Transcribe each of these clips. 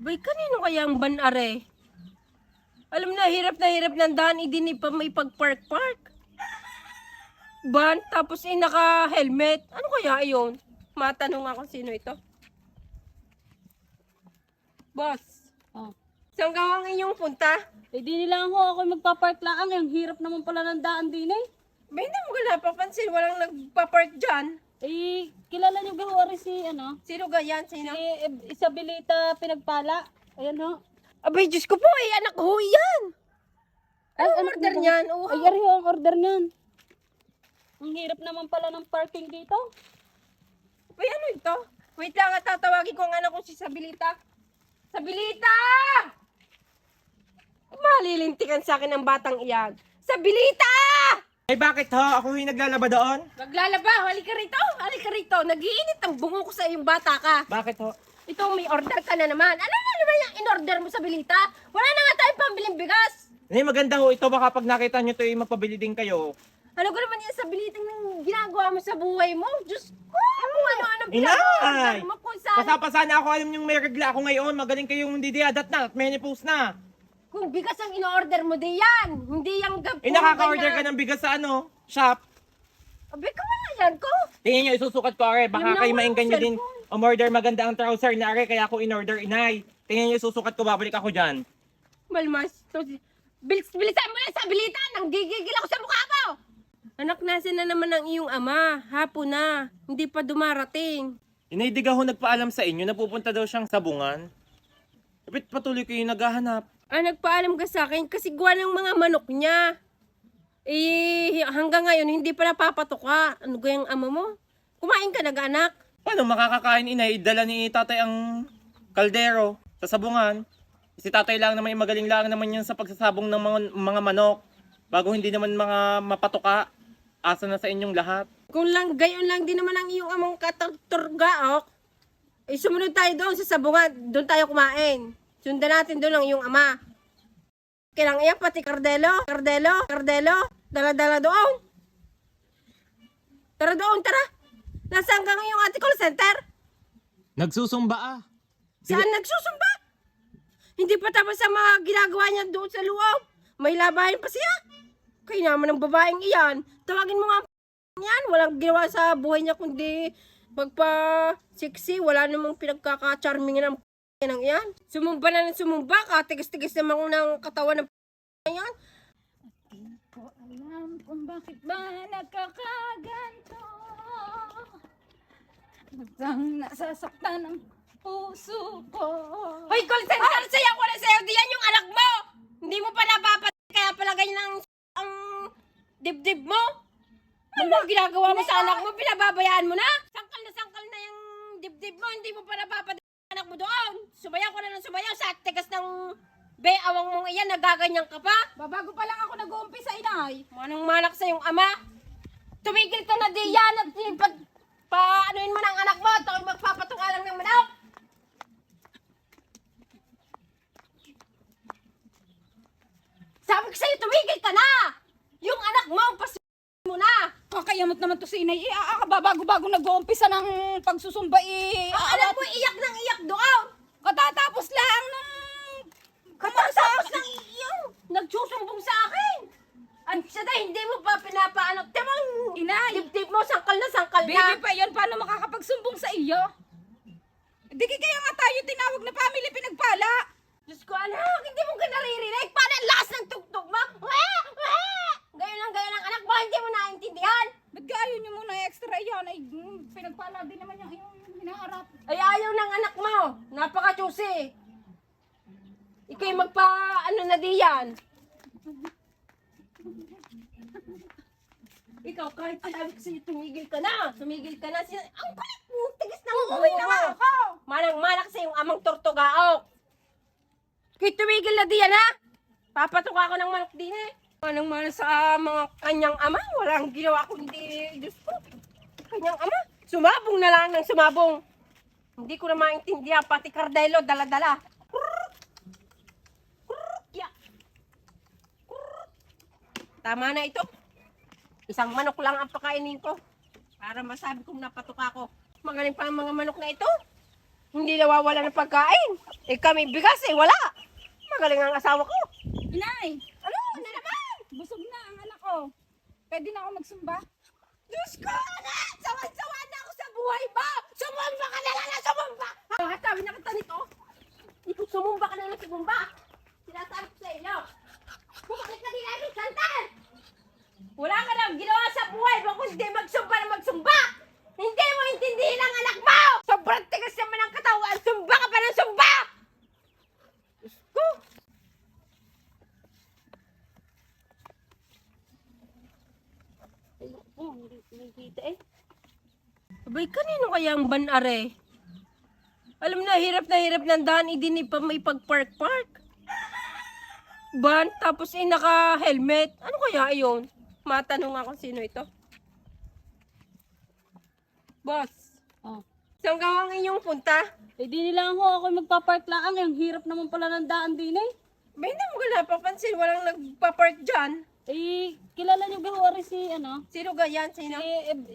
Bay, kanino kaya ang ban-are? Alam na hirap ng daan, hindi pa may pag-park-park. Ban, tapos naka-helmet. Ano kaya yun? Matanong ako sino ito. Boss, Oh. saan ka ang inyong punta? Eh di nila ako magpa-park lang. Ang hirap naman pala ng daan din eh. Ba, hindi mo ka napapansin, walang nagpa-park dyan. Eh, kilala niyo ba si ano? Sino ganyan? Sino? Si Isabelita Pinagpala. Ayan ho. Abay, Diyos ko po, anak ko yan. Ano anak order mo ba? niyan? Oh, Ay, ari ho ang order niyan. Ang hirap naman pala ng parking dito. Bay, ano ito? Wait lang, tatawagin ko ang anak ko si Sabilita. Sabilita! Malilintikan sa akin ang batang iyan. Sabilita! Eh bakit ho? Ako yung naglalaba doon? Maglalaba, halika rito, halika rito. Nag-iinit ang bungo ko sa iyong bata ka. Bakit ho? Ito, may order ka na naman. Ano na naman yung in-order mo, Sabilita? Wala na nga tayong pambiling bigas. Eh maganda ho ito, baka pag nakita nyo ito, magpabili din kayo. Ano ko naman yung Sabilita ng ginagawa mo sa buhay mo? Diyos ko, kung ano-ano ginagawa Inay! mo kung saan. Pasapasa na ako, alam nyo may regla ako ngayon. Magaling kayong didiadat na at menopause na. Kung bigas ang in-order mo, di yan. Hindi yung Eh nakaka-order ka ng bigas sa ano? Shop. Abi, kawala yan ko. Tingin nyo, isusukat ko are. Baka Yung kayo naman mainggan nyo din. cellphone. Umorder maganda ang trouser na are, kaya ako in-order inay. Tingin nyo, isusukat ko, babalik ako dyan. Malmas. So, bilisan mo na sa Sabilita. Nang gigigil ako sa mukha mo. Anak, nasin na naman ang iyong ama. Hapon na. Hindi pa dumarating. Inay, di ho nagpaalam sa inyo, napupunta daw siyang sabungan. Kapit patuloy kayo naghahanap. Nagpaalam ka sa akin kasi gawa ng mga manok niya. Hanggang ngayon, hindi pa napapatuka. Ano gayang ama mo? Kumain ka nag-anak. Paano makakakain inay? Dala ni tatay ang kaldero sa sabungan. Si tatay lang naman, magaling lang naman yan sa pagsasabong ng mga manok. Bago hindi naman mga mapatuka, asa na sa inyong lahat. Kung lang, gayon lang din naman ang iyong amang katurgaok. Sumunod tayo doon sa sabungan. Doon tayo kumain. Sundan natin doon ang iyong ama. Kailang iyan, pati Cardelo. Dala-dala doon. Tara doon, tara. Nasaan ka ngayong ate call center? Nagsusumba ah. Saan nagsusumba? Hindi pa tapos ang mga ginagawa niya doon sa loob. May labahin pa siya. Kaya naman ng babaeng iyan. Tawagin mo nga ang yan. Walang ginawa sa buhay niya kundi magpa-sexy. Wala namang pinagkaka-charming ng ng iyan. Sumumba na ng sumumba. Katigas-tigas naman ng katawan ng yan. Hindi ko alam kung bakit ba nagkakaganto. Hanggang nasasaktan ang puso ko. Hoy, call center! Sayaw ko na sayaw. Di yan yung anak mo! Hindi mo pa napapatid. Kaya pala ganyan ang dibdib mo. Ano ang ginagawa mo sa anak mo? Pinababayaan mo na? Sangkal na yung dibdib mo. Hindi mo pa napapatid ang anak mo doon. Sumayaw ko na ng sumayaw sa tigas ng awang mong iyan. Nagaganyan ka pa. Babago pa lang ako nag-uumpisa, inay. Manang malak sa yung ama. Tumigil ka na di yan at pa-anuin mo ng anak mo. Ito magpapatuka lang ng manok. Sabi ko sa'yo, tumigil ka na! Yung anak mo, mo na! Kakayamot naman to si inay. Babago-bago nag-uumpisa ng pagsusumba Ang anak mo, iyak ng iyak doon! Katatapos lang nung... Katapos ng iyo! Nagsusumbong sa akin! Ang sada, hindi mo pa pinapaano. Timang, Inay! dibdib mo, sangkal na. Baby pa yan, paano makakapagsumbong sa iyo? Di kaya nga tayo tinawag na family pinagpala. Diyos ko, anak, hindi mo ka naririnig. Paano ang lakas ng tugtog mo? Gayon ang anak mo, hindi mo naintindihan. Ba't ayaw nyo muna extra yan? Ay, pinagpala din naman yung hinaharap. Ay, ayaw ng anak mo. Napaka-choosy. Ika'y na diyan. Ikaw, kahit sinabi ko sa'yo, tumigil ka na. Ang kulit mo, tigas na umuwi na nga ako. Manang-malak sa yung amang tortugaok. Kaya tumigil na diyan, ha? Papatuka ko ng manok din, eh. Manang-malak sa mga kanyang ama. Walang ginawa kundi, Diyos ko. Kanyang ama. Sumabong na lang ng sumabong. Hindi ko na maintindihan, pati Cardelo, dala-dala. Tama na ito. Isang manok lang ang pakainin ko. Para masabi kong napatuka ko. Magaling pa ang mga manok na ito. Hindi nawawala ng pagkain. Eh kami bigas eh, wala. Magaling ang asawa ko. Inay, Ano na naman? busog na ang anak ko. Pwede na ako magsumba? Diyos ko, anak! Sawan-sawa na ako sa buhay mo! Sumumba ka na lang na sumumba! Sabi na kita nito. Ikaw sumumba ka na lang sumumba. Sinasabi ko sa inyo. Bumalik ka din namin, Santan! Wala ka lang ginawa sa buhay mo kundi magsumba na magsumba! Hindi mo intindihin ang anak mo! Sobrang tigas naman ang katawan! Sumba ka pa ng sumba! Diyos ko! Nakikita eh. Abay, kanino kaya ang ban-are? Alam na hirap ng daan, hindi pa may pag-park-park. Ban, tapos naka-helmet. Ano kaya yun? Matanong ako sino ito. Boss, Oh. saan ka ang inyong punta? Eh di nila ako magpa-park lang. Ang hirap naman pala ng daan din eh. Ba, hindi mo ka napapansin, walang nagpa-park dyan. Eh, kilala niyo ba ho si Sino ganyan? Sino?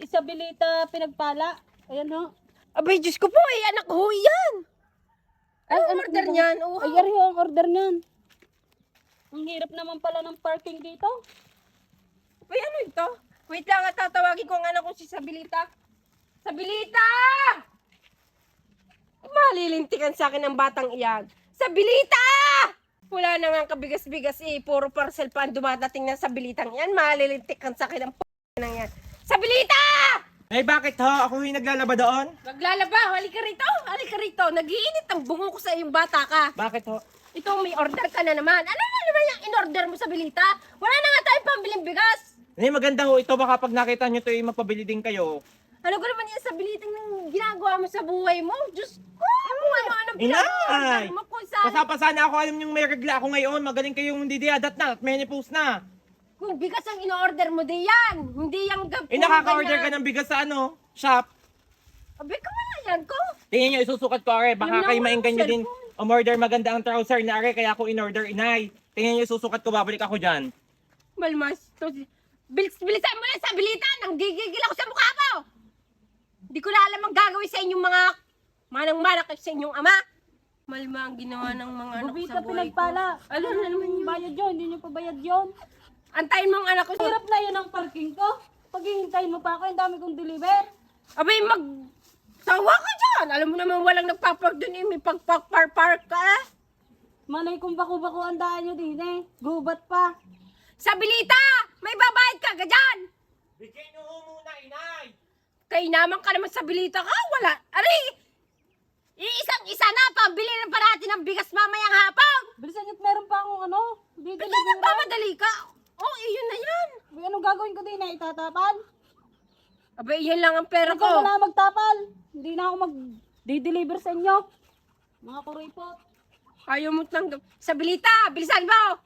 Isabelita Pinagpala? Ayan ho. Abay, Diyos ko po, anak ko yan. Ano order niyan? Ay, ari ho ang order niyan. Ang hirap naman pala ng parking dito. Abay, ano ito? Wait lang, tatawagin ko ang anak ko si Sabilita. Sabilita! Malilintikan sa akin ang batang iyan. Sabilita! Wala na nga kabigas-bigas eh. Puro parcel pa ang dumadating na Sabilitang yan. Malilintikan sa akin ang nang yan. Sabilita! Eh, bakit ho? Ako yung naglalaba doon? Maglalaba, halika rito. Halika rito. Nagiinit ang bungo ko sa iyong bata ka. Bakit ho? Ito, may order ka na naman. Ano na naman yung in-order mo sa Bilita? Wala na nga tayong pambiling bigas. Eh, maganda ho ito. Baka pag nakita nyo ito, mapabili din kayo. Ano ko naman yan sa Bilitang ng ginagawa mo sa buhay mo? Diyos ko, kung ano-ano Inay! pinag-order mo kung saan. Pasapasa na ako. Alam nyo may regla ako ngayon. Magaling kayong didiadat na at menopause na. Kung bigas ang in-order mo, di yan. Hindi yung Eh, nakaka-order ka ng bigas sa shop. Abi ka nga yan ko. Tingnan nyo, isusukat ko, are. Baka Yun kayo lang, mainggan nyo din. cellphone. Umorder maganda ang trouser na, are. Kaya ako in-order, inay. Tingnan nyo, isusukat ko, babalik ako dyan. Malmas. Bilisan mo na sa Bilita. Nang gigigil ako sa mukha mo. Hindi ko na alam ang gagawin sa inyong mga manang-manak sa inyong ama. Malma ang ginawa ng mga anak ko Bubita sa buhay ko. Pinagpala. Ano na naman yun? Bayad yun, hindi nyo pa bayad yun. Antayin mo ang anak ko. Hirap na yun ang parking ko. Pag hihintayin mo pa ako, yung dami kong deliver. Abay, sawa ka dyan. Alam mo naman walang nagpapark dun eh. May pagpapar-park ka eh. Manay kung bako-bako ang daan nyo din eh. Gubat pa. Sa Bilita, may babayad ka ka dyan. Bigyan nyo ho muna, inay. Kay naman ka naman sa Bilita ka. Wala. Ari, iisang-isa na. Pabili na pa natin ng bigas mamayang hapon. Bilisan nyo't meron pa akong Ba't dideliver. nagpapadali ka? Oh, iyon na yan. Anong gagawin ko din eh? Itatapal? Abay, yan lang ang pera Ikaw ko. na magtapal. Hindi na ako mag-deliver sa inyo. Mga kuripot. Ayaw mo tanggap. Sa Bilita, bilisan mo.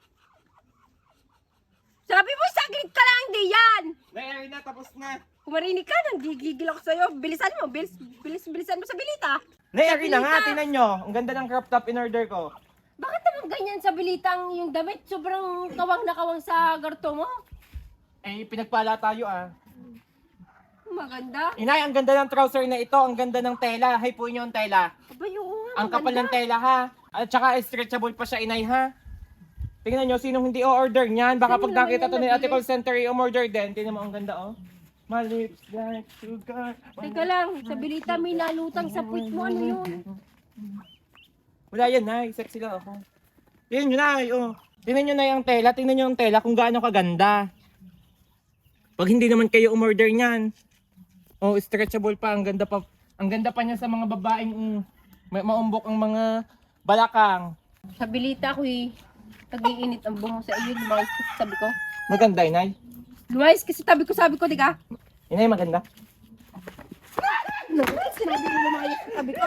Sabi mo, saglit ka lang, di yan. May na, tapos na. Kung marinig ka, nanggigigil ako sa'yo. Bilisan mo, bilisan mo sa Bilita. Nay, na nga, tinan nyo. Ang ganda ng crop top in-order ko. Bakit naman ganyan sa Bilitang yung damit? Sobrang kawang na kawang sa garto mo. Eh, pinagpala tayo Maganda. Inay, ang ganda ng trouser na ito. Ang ganda ng tela. Hay po inyo ang tela. Abay, oo nga, Ang kapal ng maganda. tela ha. At saka stretchable pa siya, inay ha. Tingnan nyo, sinong hindi o-order niyan. Baka pag Sino naman nakita yan to ni nabili? Ate Call Center, i-order din. Tingnan mo, ang ganda My lips like sugar. Teka lang, sa Bilita may nalutang sa puwit mo. Ano yun? Wala yan, nay. Sexy lang ako. Tingnan nyo, nay. Oh. Tingnan nyo na yung tela. Tingnan nyo yung tela kung gaano kaganda. Pag hindi naman kayo umorder niyan. Oh, stretchable pa. Ang ganda pa. Ang ganda pa niya sa mga babaeng maumbok ang mga balakang. Sa Bilita ko nag-iinit ang bungo sa iyo. Lumayas kasi sabi ko. Maganda, inay. Lumayas kasi sabi ko, di ka? Inay, maganda. Sinabi mo lumayas sabi ko.